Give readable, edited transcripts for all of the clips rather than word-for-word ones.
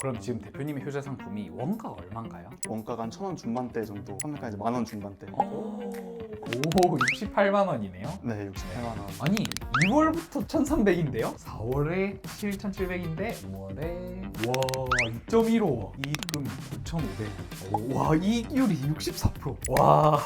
그럼 지금 대표님의 효자 상품이 원가가 얼마인가요? 원가가 한 1,000원 중반대 정도, 판매가 이제 10,000원 중반대. 오, 68만 원이네요. 네, 68만 원. 아니 2월부터 1,300인데요? 4월에 7,700인데 5월에 와 2.15 이익금이 9,500. 와 이익률이 64%. 와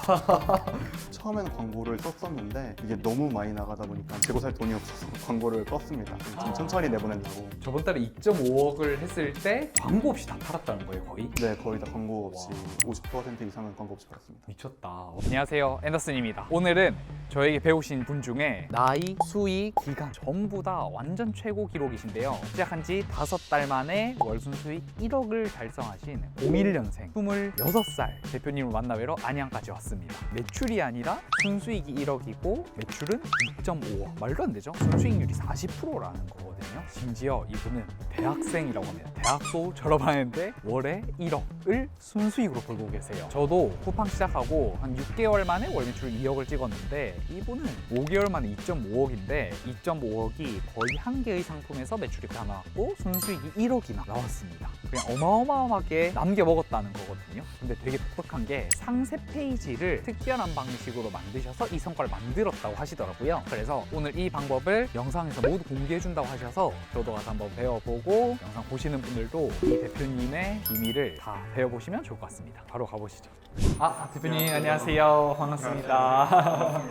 처음에는 광고를 썼었는데 이게 너무 많이 나가다 보니까 재고 살 돈이 없어서 광고를 껐습니다. 좀 천천히 내보내려고. 저번 달에 2.5억을 했을 때 광고 없이 다 팔았다는 거예요 거의? 네, 거의 다 광고 없이 와. 50% 이상은 광고 없이 팔았습니다. 미쳤다. 안녕하세요, 앤더슨입니다. 오늘은 저에게 배우신 분 중에 나이, 수익, 기간 전부 다 완전 최고 기록이신데요. 시작한 지 5달 만에 월순 수익 1억을 달성하신 01년생 26살 대표님을 만나뵈러 안양까지 왔습니다. 매출이 아니라 순수익이 1억이고 매출은 2.5억. 말도 안 되죠? 순수익률이 40%라는 거거든요. 심지어 이분은 대학생이라고 합니다. 대학도 졸업하는데 월에 1억을 순수익으로 벌고 계세요. 저도 쿠팡 시작하고 한 6개월 만에 월 매출 2억을 찍었는데 이분은 5개월 만에 2.5억인데 2.5억이 거의 한 개의 상품에서 매출이 다 나왔고 순수익이 1억이나 나왔습니다. 그냥 어마어마하게 남겨 먹었다는 거거든요. 근데 되게 독특한 게 상세 페이지를 특별한 방식으로 만드셔서 이 성과를 만들었다고 하시더라고요. 그래서 오늘 이 방법을 영상에서 모두 공개해준다고 하셔서 저도 가서 한번 배워보고 영상 보시는 분들도 이 대표님의 비밀을 다 배워보시면 좋을 것 같습니다. 바로 가보시죠. 대표님 안녕하세요. 반갑습니다.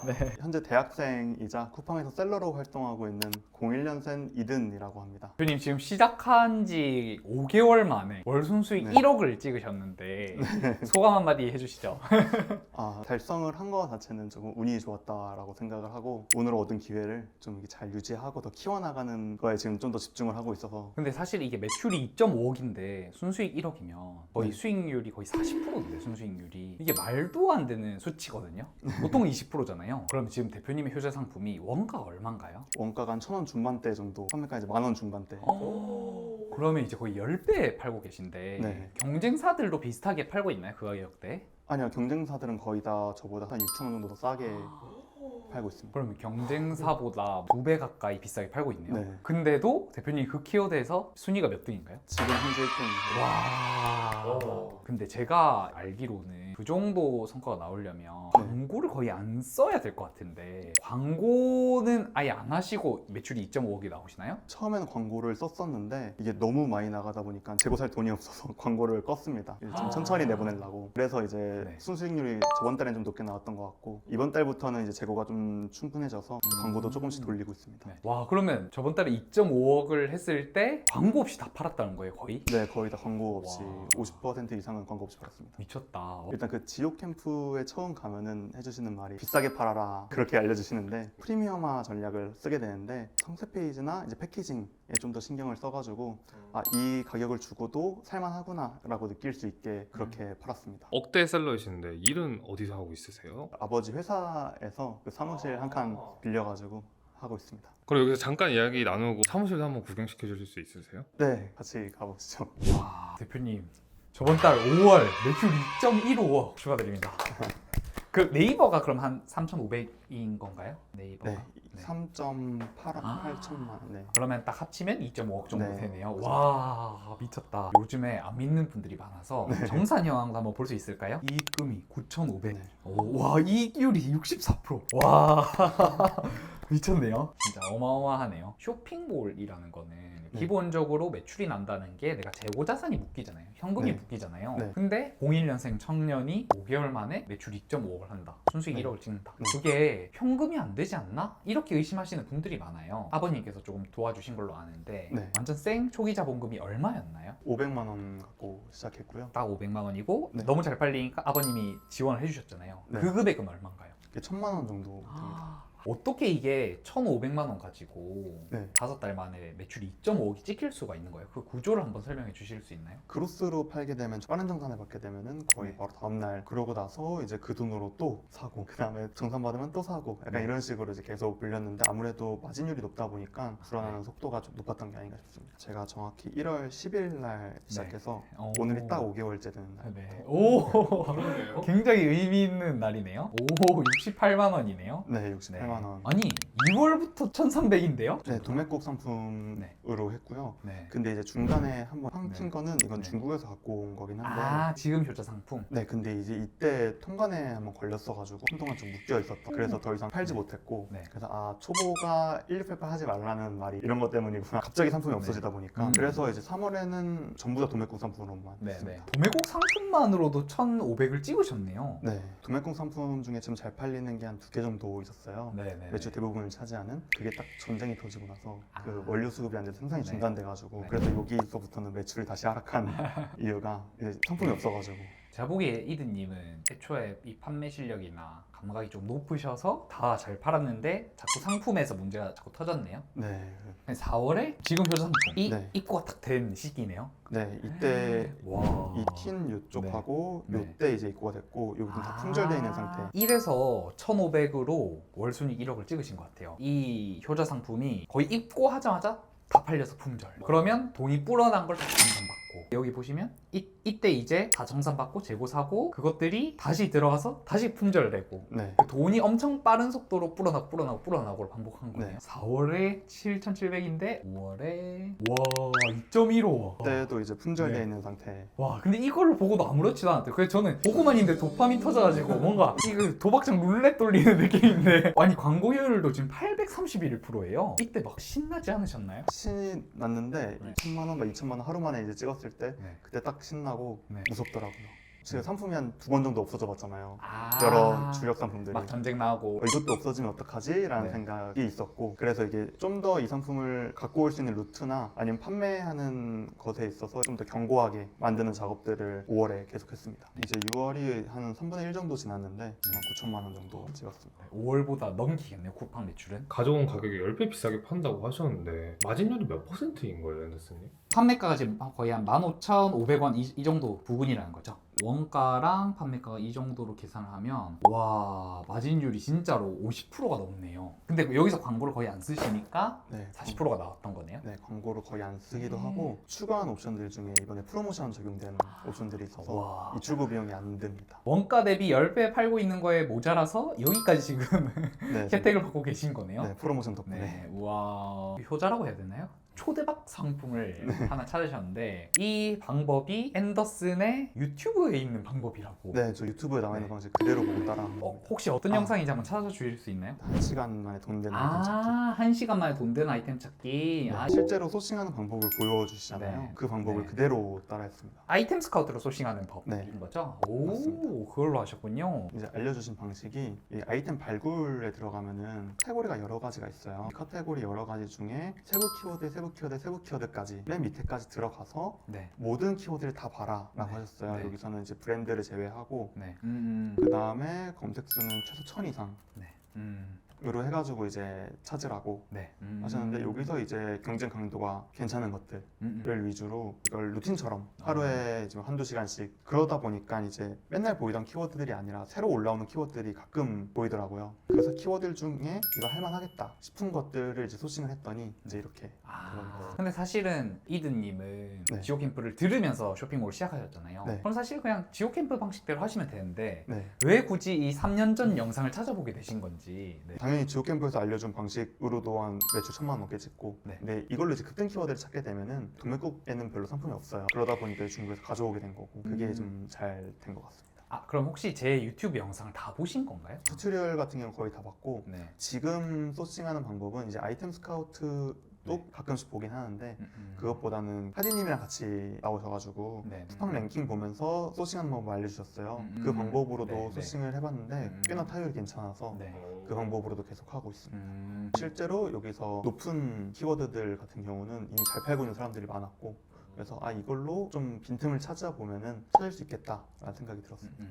네. 현재 대학생이자 쿠팡에서 셀러로 활동하고 있는 01년생 이든이라고 합니다. 대표님 지금 시작한 지 5개월 만에 월 순수익 네. 1억을 찍으셨는데 소감 한마디 해주시죠. 달성을 한 거 자체는 조금 운이 좋았다라고 생각을 하고 오늘 얻은 기회를 좀 잘 유지하고 더 키워나가는 거에 지금 좀 더 집중을 하고 있어서. 근데 사실 이게 매출이 2.5억인데 순수익 1억이면 거의 네. 수익률이 거의 40%인데 순수익률이 이게 말도 안 되는 수치거든요. 보통 20%잖아요. 그럼 지금 대표님의 효자 상품이 원가가 얼마인가요? 원가가 한 1,000원 중반대 정도, 판매가 이제 10,000원 중반대. 그러면 이제 거의 10배 팔고 계신데 네. 경쟁사들도 비슷하게 팔고 있나요? 그 가격대? 아니요, 경쟁사들은 거의 다 저보다 한 6,000원 정도 더 싸게 팔고 있습니다. 그러면 경쟁사보다 2배 가까이 비싸게 팔고 있네요. 네. 근데도 대표님이 그 키워드에서 순위가 몇 등인가요? 지금 현재 1등입니다. 와. 근데 제가 알기로는 그 정도 성과가 나오려면 네. 광고를 거의 안 써야 될 것 같은데 광고는 아예 안 하시고 매출이 2.5억이 나오시나요? 처음에는 광고를 썼었는데 이게 너무 많이 나가다 보니까 재고 살 돈이 없어서 광고를 껐습니다. 좀 천천히 내보내려고. 그래서 이제 네. 순수익률이 저번 달엔 좀 높게 나왔던 것 같고 이번 달부터는 이제 재고가 좀 충분해져서 광고도 조금씩 돌리고 있습니다. 네. 와, 그러면 저번 달에 2.5억을 했을 때 광고 없이 다 팔았다는 거예요, 거의? 네, 거의 다 광고 없이 와. 50% 이상은 광고 없이 팔았습니다. 미쳤다. 일단 그 지옥 캠프에 처음 가면은 해주시는 말이 비싸게 팔아라 그렇게 알려주시는데 프리미엄화 전략을 쓰게 되는데 상세 페이지나 이제 패키징에 좀 더 신경을 써가지고 이 가격을 주고도 살만하구나 라고 느낄 수 있게 그렇게 팔았습니다. 억대 셀러이신데 일은 어디서 하고 있으세요? 아버지 회사에서 그 사무실 한 칸 빌려가지고 하고 있습니다. 그럼 여기서 잠깐 이야기 나누고 사무실도 한번 구경시켜 주실 수 있으세요? 네, 같이 가보시죠. 와, 대표님 저번 달 5월 매출 2.15억 축하드립니다. 그 네이버가 그럼 한 3,500인 건가요? 네이버가? 네, 3.8억 8천만 원. 네. 그러면 딱 합치면 2.5억 정도 네. 되네요. 와, 미쳤다. 요즘에 안 믿는 분들이 많아서 정산 현황도 한번 볼 수 있을까요? 이익금이 9,500. 네. 와, 이익률이 64%. 와, 미쳤네요. 진짜 어마어마하네요. 쇼핑몰이라는 거는 네. 기본적으로 매출이 난다는 게 내가 재고 자산이 묶이잖아요. 현금이 네. 묶이잖아요. 네. 근데 01년생 청년이 5개월 만에 매출 2.5억을 한다. 순수익 네. 1억을 찍는다. 네. 그게 현금이 안 되지 않나? 이렇게 의심하시는 분들이 많아요. 아버님께서 조금 도와주신 걸로 아는데 네. 완전 생 초기 자본금이 얼마였나요? 500만 원 갖고 시작했고요. 딱 500만 원이고 네. 너무 잘 팔리니까 아버님이 지원을 해주셨잖아요. 네. 그 금액은 얼마인가요? 이게 1,000만 원 정도 됩니다. 어떻게 이게 1,500만 원 가지고 네. 5달 만에 매출이 2.5억이 찍힐 수가 있는 거예요? 그 구조를 한번 설명해 주실 수 있나요? 그로스로 팔게 되면 빠른 정산을 받게 되면은 거의 네. 바로 다음날 그러고 나서 이제 그 돈으로 또 사고 그 다음에 정산 받으면 또 사고 약간 네. 이런 식으로 이제 계속 불렸는데 아무래도 마진율이 높다 보니까 불어나는 네. 속도가 좀 높았던 게 아닌가 싶습니다. 제가 정확히 1월 10일 날 시작해서 오. 오늘이 딱 5개월째 되는 날. 네. 오, 굉장히 의미 있는 날이네요. 오, 68만 원이네요. 네, 68만 9천만 원. 아니 2월부터 1,300인데요? 네, 도매국 상품으로 했고요. 네. 근데 이제 중간에 한번 황킨 네. 거는 이건 네. 중국에서 갖고 온 거긴 한데 아 지금 효자 상품. 네, 근데 이제 이때 통관에 한번 걸렸어가지고 한동안 좀 묶여 있었다. 그래서 더 이상 팔지 못했고, 네. 그래서 아 초보가 1688 하지 말라는 말이 이런 것 때문이구나. 갑자기 상품이 없어지다 보니까. 그래서 이제 3월에는 전부 다 도매국 상품으로만 네네. 했습니다. 도매국 상품만으로도 1,500을 찍으셨네요. 네, 도매국 상품 중에 좀 잘 팔리는 게 한 2개 정도 있었어요. 네네. 매출 대부분을 차지하는. 그게 딱 전쟁이 터지고 나서 그 아. 원료 수급이 안 돼서 생산이 네. 중단돼가지고 네. 그래서 여기서부터는 매출이 다시 하락한 이유가 이제 상품이 없어가지고. 제가 보기에 이드님은 애초에 이 판매 실력이나 감각이 좀 높으셔서 다 잘 팔았는데 자꾸 상품에서 문제가 자꾸 터졌네요. 네, 4월에 지금 효자 상품이 네. 입고가 딱 된 시기네요. 네 이때 와. 이 틴 요쪽하고 네. 요때 이제 입고가 됐고 여기는 다 품절돼 있는 상태. 1에서 1,500으로 월순익 1억을 찍으신 것 같아요. 이 효자 상품이 거의 입고하자마자 다 팔려서 품절. 그러면 돈이 불어난 걸 다 정산받고 여기 보시면 이때 이제 다 정산받고 재고 사고 그것들이 다시 들어가서 다시 품절되고 네. 그 돈이 엄청 빠른 속도로 불어나고를 반복한 거예요. 네. 4월에 7,700인데 5월에 와 2.15. 그때도 이제 품절돼 네. 있는 상태. 와 근데 이걸 보고도 아무렇지도 않았대요. 그래서 저는 보고만 있는데 도파민 터져가지고 뭔가 이거 도박장 룰렛 돌리는 느낌인데 아니 광고 효율도 지금 831%예요. 이때 막 신나지 않으셨나요? 신이 났는데 네. 2천만 원, 2천만 원 하루 만에 이제 찍었을 때 네. 그때 딱 신나고 네. 무섭더라고요. 지금 상품이 한 2번 정도 없어져 봤잖아요. 아 여러 주력 상품들이. 막 전쟁 나고 이것도 없어지면 어떡하지? 라는 네. 생각이 있었고 그래서 이게 좀 더 이 상품을 갖고 올 수 있는 루트나 아니면 판매하는 것에 있어서 좀 더 견고하게 만드는 작업들을 5월에 계속했습니다. 이제 6월이 한 3분의 1 정도 지났는데 한 9천만 원 정도 찍었습니다. 5월보다 넘기겠네요. 쿠팡 매출은. 가져온 가격이 10배 비싸게 판다고 하셨는데 마진율이 몇 %인 거예요, 엔더스님? 판매가가 지금 거의 한 15,500원 이 정도 부근이라는 거죠. 원가랑 판매가가 이 정도로 계산을 하면 와 마진율이 진짜로 50%가 넘네요. 근데 여기서 광고를 거의 안 쓰시니까 네, 40%가 나왔던 거네요. 네, 광고를 거의 안 쓰기도 하고 추가한 옵션들 중에 이번에 프로모션 적용된 옵션들이 있어서 와. 이 출고 비용이 안 듭니다. 원가 대비 10배 팔고 있는 거에 모자라서 여기까지 지금 네, 혜택을 받고 계신 거네요. 네, 프로모션 덕분에. 네, 와 효자라고 해야 되나요? 초대박 상품을 하나 찾으셨는데 이 방법이 앤더슨의 유튜브에 있는 방법이라고. 네, 저 유튜브에 나와 있는 네. 방식 그대로 보고 따라한 거. 혹시 어떤 아. 영상인지 한번 찾아주실 수 있나요? 1시간 만에 돈 되는 아이템 찾기. 아, 1시간 만에 돈 되는 아이템 찾기. 네, 아, 실제로 소싱하는 방법을 보여주시잖아요. 네. 그 방법을 네. 그대로 따라했습니다. 아이템 스카우트로 소싱하는 법인 네. 거죠? 오, 맞습니다. 그걸로 하셨군요. 이제 알려주신 방식이 이 아이템 발굴에 들어가면은 카테고리가 여러 가지가 있어요. 이 카테고리 여러 가지 중에 세부 키워드, 세부 키워드, 세부 키워드까지 맨 밑에까지 들어가서 네. 모든 키워드를 다 봐라라고 네. 하셨어요. 네. 여기서는 이제 브랜드를 제외하고 네. 그 다음에 검색수는 최소 1000 이상. 네. 으로 해가지고 이제 찾으라고 네. 하셨는데 여기서 이제 경쟁 강도가 괜찮은 것들을 위주로 이걸 루틴처럼 아. 하루에 지금 한두 시간씩 그러다 보니까 이제 맨날 보이던 키워드들이 아니라 새로 올라오는 키워드들이 가끔 보이더라고요. 그래서 키워드 중에 이거 할만하겠다 싶은 것들을 이제 소싱을 했더니 이제 이렇게 아, 근데 사실은 이드님은 네. 지오캠프를 들으면서 쇼핑몰을 시작하셨잖아요. 네. 그럼 사실 그냥 지오캠프 방식대로 하시면 되는데 네. 왜 굳이 이 3년 전 영상을 찾아보게 되신 건지. 네. 당연히 지오캠프에서 알려준 방식으로도 한 매출 1000만 원 넘게 찍고 네. 근데 이걸로 이제 급등 키워드를 찾게 되면은 도매국에는 별로 상품이 없어요. 그러다 보니까 중국에서 가져오게 된 거고 그게 좀 잘 된 것 같습니다. 아, 그럼 혹시 제 유튜브 영상을 다 보신 건가요? 튜토리얼 같은 경우 거의 다 봤고 네. 지금 소싱하는 방법은 이제 아이템 스카우트도 네. 가끔씩 보긴 하는데 그것보다는 하디님이랑 같이 나오셔가지고 네. 쿠팡 랭킹 보면서 소싱하는 방법 알려주셨어요. 음. 그 방법으로도 네, 네. 소싱을 해봤는데 꽤나 타율이 괜찮아서 네. 그 방법으로도 계속 하고 있습니다. 음. 실제로 여기서 높은 키워드들 같은 경우는 이미 잘 팔고 있는 사람들이 많았고 그래서 아 이걸로 좀 빈틈을 찾아보면은 찾을 수 있겠다라는 생각이 들었습니다.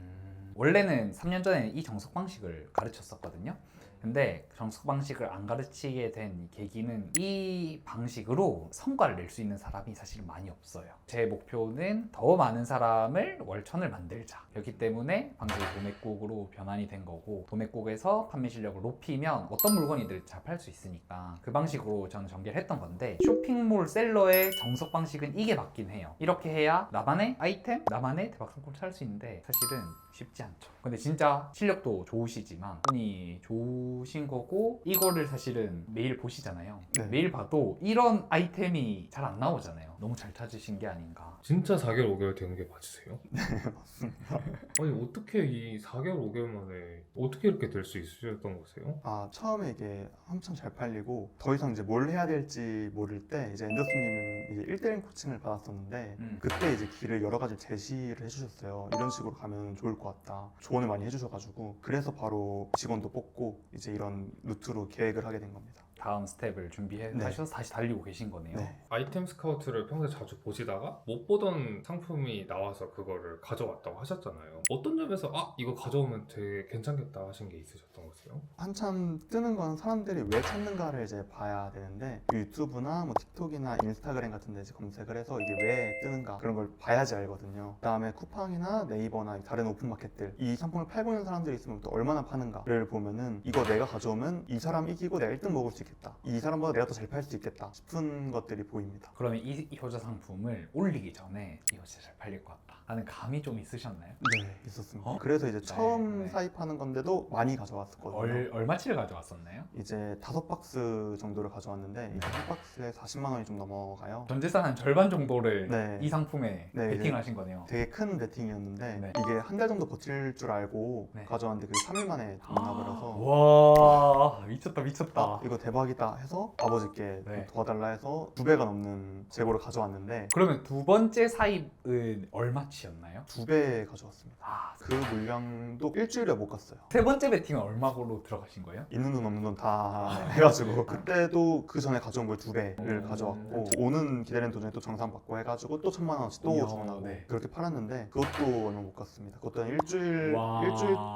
원래는 3년 전에 이 정석 방식을 가르쳤었거든요. 근데 정석 방식을 안 가르치게 된 계기는 이 방식으로 성과를 낼 수 있는 사람이 사실 많이 없어요. 제 목표는 더 많은 사람을 월천을 만들자. 그렇기 때문에 방식이 도매국으로 변환이 된 거고 도매국에서 판매 실력을 높이면 어떤 물건이든 잘 팔 수 있으니까 그 방식으로 저는 전개를 했던 건데 쇼핑몰 셀러의 정석 방식은 이게 맞긴 해요. 이렇게 해야 나만의 아이템, 나만의 대박 상품을 찾을 수 있는데 사실은 쉽지 않죠. 근데 진짜 실력도 좋으시지만 운이 좋은 두신 거고 이거를 사실은 매일 보시잖아요. 네. 매일 봐도 이런 아이템이 잘 안 나오잖아요. 너무 잘 찾으신 게 아닌가. 진짜 4개월 5개월 되는 게 맞으세요? 네 맞습니다. 아니 어떻게 이 4개월 5개월 만에 어떻게 이렇게 될 수 있으셨던 거세요? 아, 처음에 이게 엄청 잘 팔리고 더 이상 이제 뭘 해야 될지 모를 때 이제 앤더슨님은 이제 1대1 코칭을 받았었는데 그때 이제 길을 여러 가지 제시를 해주셨어요. 이런 식으로 가면 좋을 것 같다. 조언을 많이 해주셔가지고 그래서 바로 직원도 뽑고 이제 이런 루트로 계획을 하게 된 겁니다. 다음 스텝을 준비해 네. 하셔서 다시 달리고 계신 거네요. 네. 아이템 스카우트를 평소에 자주 보시다가 못 보던 상품이 나와서 그거를 가져왔다고 하셨잖아요. 어떤 점에서 이거 가져오면 되게 괜찮겠다 하신 게 있으셨던 거세요? 한참 뜨는 건 사람들이 왜 찾는가를 이제 봐야 되는데 유튜브나 뭐 틱톡이나 인스타그램 같은 데 이제 검색을 해서 이게 왜 뜨는가 그런 걸 봐야지 알거든요. 그다음에 쿠팡이나 네이버나 다른 오픈마켓들 이 상품을 팔고 있는 사람들이 있으면 또 얼마나 파는가를 보면은 이거 내가 가져오면 이 사람 이기고 내가 1등 먹을 수 있겠다. 이 사람보다 내가 더 잘 팔 수 있겠다 싶은 것들이 보입니다. 그러면 이 효자 상품을 올리기 전에 이거 진짜 잘 팔릴 것 같다 하는 감이 좀 있으셨나요? 네, 있었습니다. 그래서 이제 처음 네. 사입하는 건데도 많이 가져왔었거든요. 얼마치를 가져왔었나요? 이제 5박스 정도를 가져왔는데 이 5박스에 40만 원이 좀 넘어가요. 전 재산 한 절반 정도를 네. 이 상품에 네, 베팅하신 거네요. 되게 큰 베팅이었는데 네. 이게 한 달 정도 버틸 줄 알고 네. 가져왔는데 그게 3일 만에 반납을해서 와 미쳤다 미쳤다. 이거 대박이다 해서 아버지께 네. 도와달라 해서 2배가 넘는 재고를 가져왔는데 그러면 두 번째 사입은 얼마치였나요? 2배 가져왔습니다. 아, 그 물량도 일주일에 못 갔어요. 세 번째 베팅은 얼마로 들어가신 거예요? 있는 돈 없는 돈 다 해가지고 그때도 그 전에 가져온 걸 2배를 가져왔고 오는 기다리는 도중에 또 정산 받고 해가지고 또 1,000만 원씩 또 이야, 주문하고 네. 그렇게 팔았는데 그것도 얼마 못 갔습니다. 그것도 한 일주일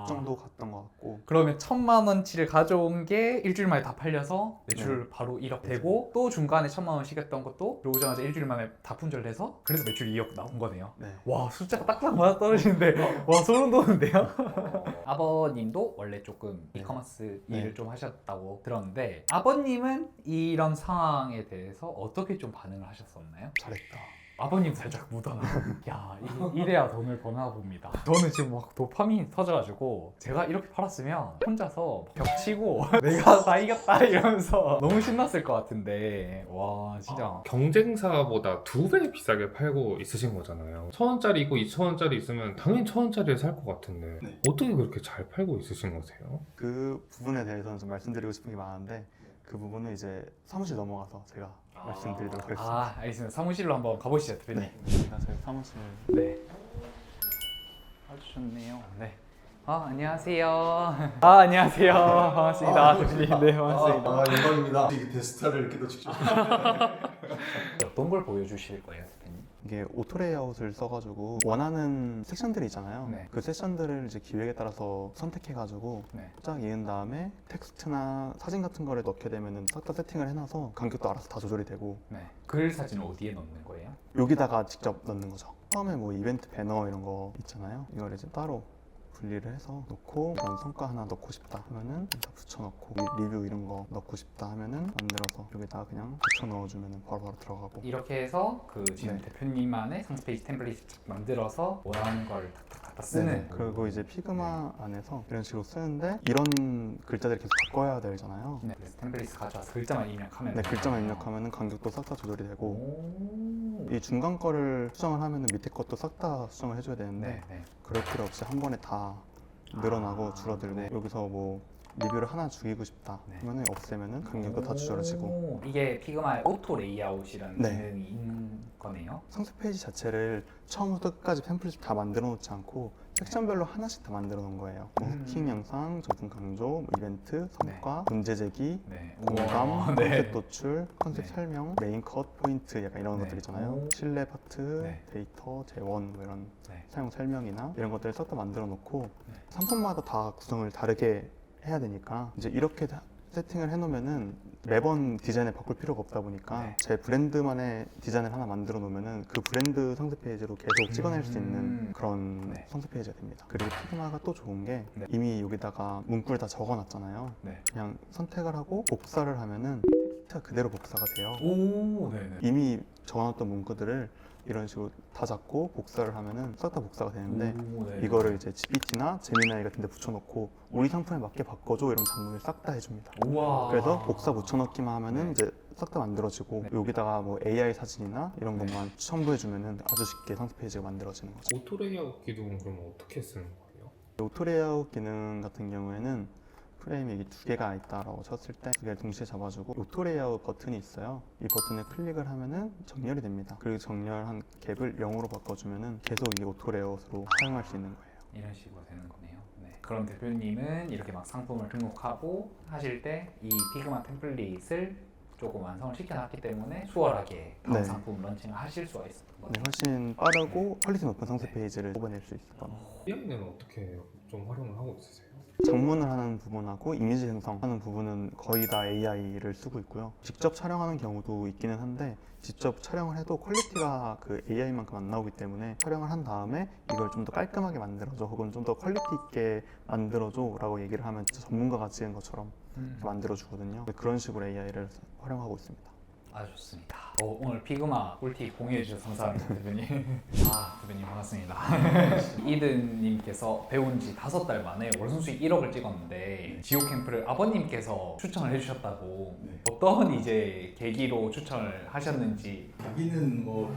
정도 갔던 것 같고 그러면 1,000만 원치를 가져온 게 일주일 만에 다 팔려서 매출 바로 1억 되고 또 중간에 1,000만 원 식였던 것도 들어오자마자 일주일 만에 다 품절돼서 그래서 매출이 2억 나온 거네요. 네. 와 숫자가 딱딱 맞아 떨어지는데 와 소름 돋는데요? 아버님도 원래 조금 네. 이커머스 네. 일을 좀 하셨다고 들었는데 아버님은 이런 상황에 대해서 어떻게 좀 반응을 하셨었나요? 잘했다. 아버님 살짝 묻어나. 야, 이래야 돈을 버나 봅니다. 저는 지금 막 도파민이 터져가지고 제가 이렇게 팔았으면 혼자서 벽 치고 내가 다 이겼다 이러면서 너무 신났을 것 같은데 와 진짜 경쟁사보다 2배 비싸게 팔고 있으신 거잖아요. 1,000원짜리 있고 2,000원짜리 있으면 당연히 1,000원짜리에 살 것 같은데 네. 어떻게 그렇게 잘 팔고 있으신 거세요? 그 부분에 대해서는 좀 말씀드리고 싶은 게 많은데 그 부분은 이제 사무실 넘어가서 제가 말씀드리도록 하겠습니다. 아 알겠습니다. 사무실로 한번 가보시죠 대표님. 제가 저희 사무실 네. 아주 좋네요. 네. 안녕하세요. 안녕하세요. 반갑습니다. 대표님. 네, 반갑습니다. 영광입니다. 이 데스타를 이렇게 또 직접 어떤 걸 보여주실 거예요, 대표님? 이게 오토 레이아웃을 써가지고 원하는 섹션들이 있잖아요. 네. 그 섹션들을 이제 기획에 따라서 선택해가지고 네. 쫙 이은 다음에 텍스트나 사진 같은 거를 넣게 되면은 싹 다 세팅을 해놔서 간격도 알아서 다 조절이 되고 네. 글 사진은 어디에 넣는 거예요? 여기다가 직접 넣는 거죠. 처음에 뭐 이벤트 배너 이런 거 있잖아요. 이걸 이제 따로 분리를 해서 넣고 이런 성과 하나 넣고 싶다 하면은 다 붙여넣고 리뷰 이런 거 넣고 싶다 하면은 만들어서 여기다가 그냥 붙여 넣어주면은 바로바로 들어가고 이렇게 해서 그 지금 네. 대표님만의 상세 페이지 템플릿 만들어서 원하는 걸 탁탁 갖다 쓰는 네. 그리고 이제 피그마 안에서 이런 식으로 쓰는데 이런 글자들을 계속 바꿔야 되잖아요. 네. 그래서 템플릿 가져와서 글자만 입력하면 네, 글자만 되잖아요. 입력하면은 간격도 싹 다 조절이 되고 오. 이 중간 거를 수정을 하면은 밑에 것도 싹 다 수정을 해줘야 되는데 네, 네. 그럴 필요 없이 한 번에 다 늘어나고 줄어들고 네. 여기서 뭐 리뷰를 하나 죽이고 싶다 네. 하면은 없애면은 간격도 다 조절해지고 오. 이게 피그마의 오토 레이아웃이라는 네. 기능이 있는 거네요. 상세 페이지 자체를 처음부터 끝까지 템플릿 다 만들어 놓지 않고 섹션별로 하나씩 다 만들어 놓은 거예요. 뭐 후킹 영상, 저승 강조, 뭐 이벤트, 성과, 문제 제기, 네. 공감, 우와, 컨셉 네. 도출, 컨셉 네. 설명, 메인 컷, 포인트 약간 이런 네. 것들 있잖아요. 오. 신뢰 파트, 네. 데이터, 재원 뭐 이런 네. 사용 설명이나 이런 것들을 싹 다 만들어 놓고 네. 상품마다 다 구성을 다르게 해야 되니까 이제 이렇게 세팅을 해놓으면은 매번 디자인을 바꿀 필요가 없다 보니까 네. 제 브랜드만의 디자인을 하나 만들어 놓으면은 그 브랜드 상세 페이지로 계속 찍어낼 수 있는 그런 네. 상세 페이지가 됩니다. 그리고 피그마가 또 좋은 게 네. 이미 여기다가 문구를 다 적어놨잖아요. 네. 그냥 선택을 하고 복사를 하면은 텍스트가 그대로 복사가 돼요. 오, 네네. 이미 적어놨던 문구들을 이런 식으로 다 잡고 복사를 하면은 싹 다 복사가 되는데 오, 네. 이거를 이제 GPT나 제미나이 같은 데 붙여놓고 우리 상품에 맞게 바꿔줘 이런 장문을 싹 다 해줍니다. 우와. 그래서 복사 붙여넣기만 하면은 네. 이제 싹 다 만들어지고 네. 여기다가 뭐 AI 사진이나 이런 네. 것만 첨부해주면은 아주 쉽게 상세 페이지가 만들어지는 거죠. 오토 레이아웃 기능은 그러면 어떻게 쓰는 거예요? 오토 레이아웃 기능 같은 경우에는 프레임이 이게 두 개가 있다라고 쳤을 때 두 개를 동시에 잡아주고 오토 레이아웃 버튼이 있어요. 이 버튼을 클릭을 하면은 정렬이 됩니다. 그리고 정렬한 갭을 0으로 바꿔주면은 계속 이 오토 레이아웃으로 사용할 수 있는 거예요. 이런 식으로 되는 거네요. 네. 그럼 대표님은 이렇게 막 상품을 등록하고 하실 때 이 피그마 템플릿을 조금 완성을 시켜놨기 때문에 수월하게 다음 네. 상품 런칭을 하실 수가 있었던 거예요. 네, 훨씬 빠르고 퀄리티 높은 상세 페이지를 뽑아낼 수 있었던 AI는 어떻게 좀 활용을 하고 있으세요? 장문을 하는 부분하고 이미지 생성하는 부분은 거의 다 AI를 쓰고 있고요. 직접 촬영하는 경우도 있기는 한데 직접 촬영을 해도 퀄리티가 그 AI만큼 안 나오기 때문에 촬영을 한 다음에 이걸 좀 더 깔끔하게 만들어줘 혹은 좀 더 퀄리티 있게 만들어줘 라고 얘기를 하면 진짜 전문가가 찍은 것처럼 만들어주거든요. 그런 식으로 AI를 활용하고 있습니다. 아주 좋습니다. 오늘 피그마 꿀팁 공유해 주셔서 감사합니다, 대표님. 대표님 반갑습니다. 이든님께서 배운 지 5달 만에 월순 수익 1억을 찍었는데 지오 캠프를 아버님께서 추천을 해주셨다고 네. 어떤 이제 계기로 추천을 하셨는지. 여기는 뭐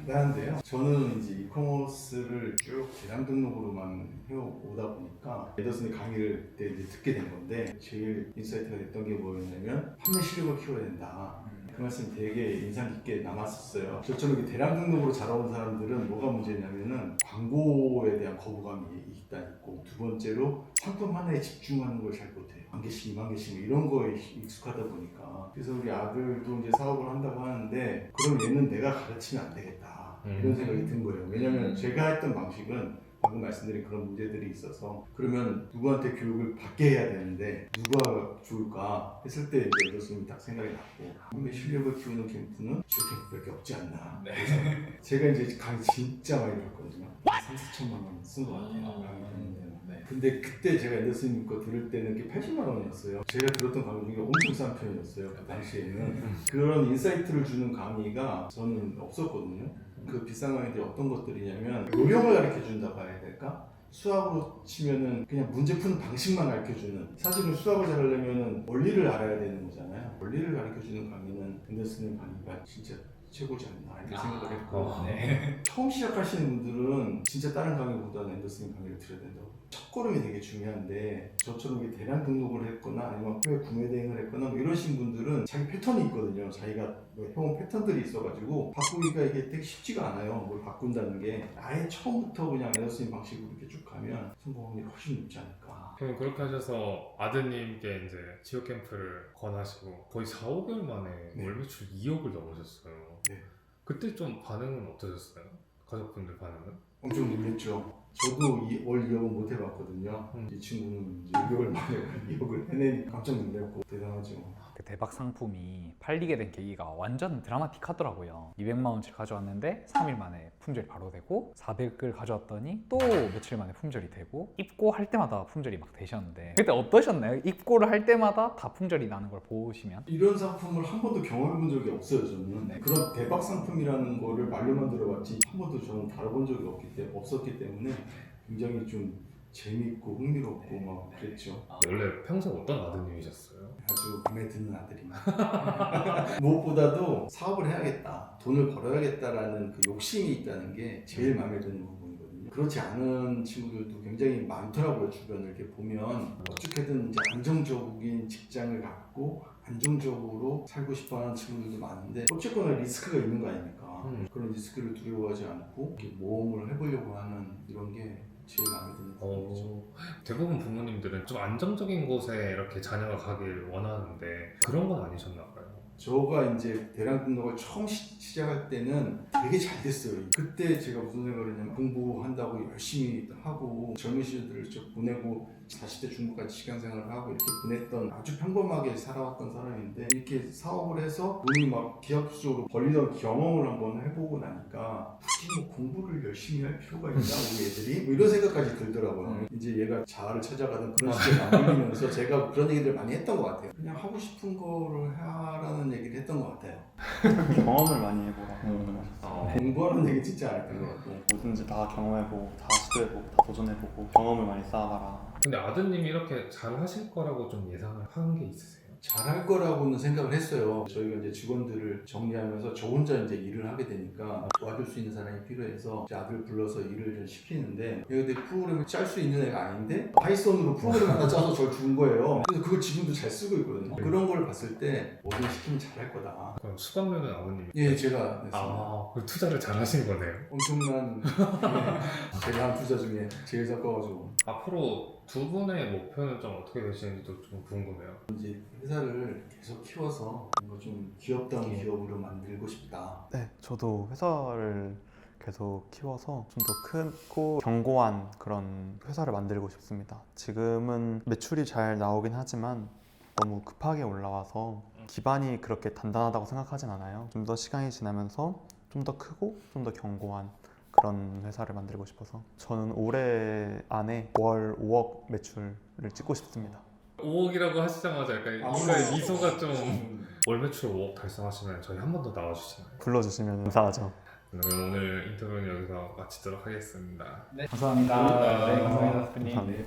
다른데요. 저는 이제 이커머스를 쭉 대량 등록으로만 해오다 보니까 에더슨의 강의를 그때 이제 듣게 된 건데 제일 인사이트가 됐던 게 뭐였냐면 판매 실력을 키워야 된다. 그 말씀이 되게 인상 깊게 남았었어요. 저처럼 이렇게 대량 등록으로 자라온 사람들은 뭐가 문제냐면은 광고에 대한 거부감이 일단 있고 두 번째로 상품 하나에 집중하는 걸 잘 못해요. 1개씩 2만 개씩 뭐 이런 거에 익숙하다 보니까 그래서 우리 아들도 이제 사업을 한다고 하는데 그럼 얘는 내가 가르치면 안 되겠다 이런 생각이 든 거예요. 왜냐면 제가 했던 방식은 방금 말씀드린 그런 문제들이 있어서 그러면 누구한테 교육을 받게 해야 되는데 누가 좋을까 했을 때 이제 에더슨이 딱 생각이 났고 판매 실력을 키우는 캠프는 지오 캠프밖에 없지 않나. 그래서 제가 이제 강의 진짜 많이 들었거든요. 3,4천만 원 쓴 것 같아요. 강의 듣는데. 근데 그때 제가 앤더슨님 거 들을 때는 그게 80만 원이었어요. 제가 들었던 강의 중에 엄청 싼 편이었어요. 그 당시에는. 그런 인사이트를 주는 강의가 저는 없었거든요. 그 비싼 강의들이 어떤 것들이냐면 요령을 가르쳐 준다고 해야 될까? 수학으로 치면은 그냥 문제 푸는 방식만 가르쳐 주는, 사실은 수학을 잘하려면은 원리를 알아야 되는 거잖아요. 원리를 가르쳐 주는 강의는 앤더슨님 강의가 진짜 최고지 않나 이렇게 생각을 했고 네. 처음 시작하시는 분들은 진짜 다른 강의보다는 앤더슨 강의를 들어야 된다고. 첫걸음이 되게 중요한데 저처럼 이렇게 대량 등록을 했거나 아니면 해외 구매 대행을 했거나 뭐 이러신 분들은 자기 패턴이 있거든요. 자기가 뭐 해온 패턴들이 있어가지고 바꾸기가 이게 되게 쉽지가 않아요. 뭘 바꾼다는 게 아예 처음부터 그냥 앤더슨 방식으로 이렇게 쭉 가면 성공 확률이 훨씬 높지 않을까. 그럼 그렇게 하셔서 아드님께 이제 지오 캠프를 권하시고 거의 4, 5개월 만에 네. 월 매출 2억을 넘으셨어요. 네. 그때 좀 반응은 어떠셨어요? 가족분들 반응은? 엄청 놀랬죠. 저도 월 2억은 못 해봤거든요. 이 친구는 이제 6개월 만에 2억을 해내니까 깜짝 놀랐고 대단하죠. 그 대박 상품이 팔리게 된 계기가 완전 드라마틱하더라고요. 200만 원치 가져왔는데 3일 만에 품절이 바로 되고 400을 가져왔더니 또 며칠 만에 품절이 되고 입고할 때마다 품절이 막 되셨는데 그때 어떠셨나요? 입고를 할 때마다 다 품절이 나는 걸 보시면? 이런 상품을 한 번도 경험해 본 적이 없어요. 저는 네. 그런 대박 상품이라는 거를 말로만 들어봤지 한 번도 저는 다뤄본 적이 없었기 때문에 굉장히 좀 재밌고 흥미롭고 막 그랬죠. 원래 평소 어떤 아드님이셨어요? 아주 마음에 드는 아들이만. 무엇보다도 사업을 해야겠다, 돈을 벌어야겠다라는 그 욕심이 있다는 게 제일 마음에 드는 부분이거든요. 그렇지 않은 친구들도 굉장히 많더라고요. 주변을 이렇게 보면 어떻게든 이제 안정적인 직장을 갖고 안정적으로 살고 싶어하는 친구들도 많은데 어쨌거나 리스크가 있는 거 아닙니까? 그런 리스크를 두려워하지 않고 이렇게 모험을 해보려고 하는 이런 게 제일 마음에 드는 부분이죠. 대부분 부모님들은 좀 안정적인 곳에 이렇게 자녀가 가길 원하는데 그런 건 아니셨나 봐요. 저가 이제 대량 등록을 처음 시작할 때는 되게 잘 됐어요. 그때 제가 무슨 생각을 했냐면 공부한다고 열심히 하고 젊은 시절들을 쭉 보내고 40대 중반까지 직장생활을 하고 이렇게 보냈던 아주 평범하게 살아왔던 사람인데 이렇게 사업을 해서 돈이 막 기하급수적으로 벌리던 경험을 한번 해보고 나니까 굳이 뭐 공부를 열심히 할 필요가 있나 우리 애들이? 뭐 이런 생각까지 들더라고요. 이제 얘가 자아를 찾아가는 그런 시기에 맞물리면서 제가 그런 얘기들 많이 했던 것 같아요. 그냥 하고 싶은 거를 하라는 그런 얘기를 했던 것 같아요. 경험을 많이 해보라고 하셨어요. 공부하는 얘기 진짜 안 했던 것 같고. 뭐든지 다 경험해보고 다 시도해보고 다 도전해보고 경험을 많이 쌓아가라. 근데 아드님이 이렇게 잘 하실 거라고 좀 예상을 한 게 있으세요? 잘할 거라고는 생각을 했어요. 저희가 이제 직원들을 정리하면서 저 혼자 이제 일을 하게 되니까 도와줄 수 있는 사람이 필요해서 이제 아들을 불러서 일을 좀 시키는데 얘가 내 프로그램을 짤 수 있는 애가 아닌데 파이썬으로 프로그램 하나 짜서 저를 준 거예요. 그래서 그걸 지금도 잘 쓰고 있거든요. 그런 걸 봤을 때 뭐든 시키면 잘할 거다. 그럼 수강료는 아버님이? 예, 제가 냈습니다. 아, 그 투자를 잘 하신 거네요. 엄청난 예, 제가 한 투자 중에 제일 섞어가지고 앞으로 두 분의 목표는 좀 어떻게 되시는지도 좀 궁금해요. 이제 회사를 계속 키워서 뭔가 좀 귀엽다운 기업으로 만들고 싶다. 네, 저도 회사를 계속 키워서 좀 더 크고 견고한 그런 회사를 만들고 싶습니다. 지금은 매출이 잘 나오긴 하지만 너무 급하게 올라와서 기반이 그렇게 단단하다고 생각하진 않아요. 좀 더 시간이 지나면서 좀 더 크고 좀 더 견고한 그런 회사를 만들고 싶어서 저는 올해 안에 월 5억 매출을 찍고 싶습니다. 5억이라고 하시자마자 약간 인사의 미소가 좀 월 매출 5억 달성하시면 저희 한 번 더 나와주시나요? 불러주시면 감사하죠. 그럼 오늘 인터뷰는 여기서 마치도록 하겠습니다. 감사합니다. 네, 감사합니다, 대표님. 감사합니다.